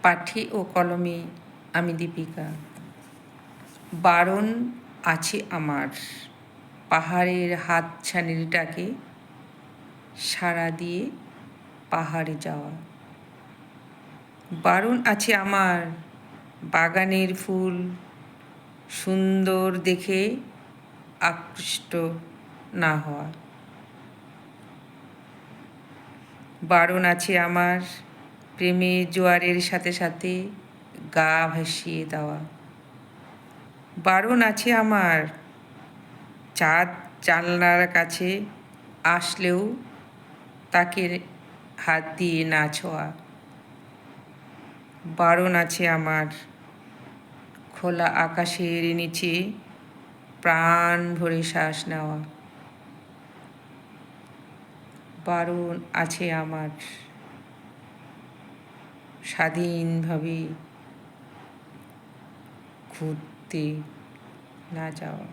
পাঠে ও কলমে আমি দীপিকা। বারণ আছে আমার পাহাড়ের হাতছানির ডাকে সাড়া দিয়ে পাহাড়ে যাওয়া। বারণ আছে আমার বাগানের ফুল সুন্দর দেখে আকৃষ্ট না হওয়া। বারণ আছে আমার প্রেমের জোয়ারের সাথে সাথে গা ভাসিয়ে দেওয়া। বারণ আছে আমার চাঁদ জানলার কাছে আসলেও তাকে হাত দিয়ে না ছোঁয়া। বারণ আছে আমার খোলা আকাশের নিচে প্রাণ ভরে শ্বাস নেওয়া। বারণ আছে আমার স্বাধীনভাবে ঘুরতে না যাওয়া।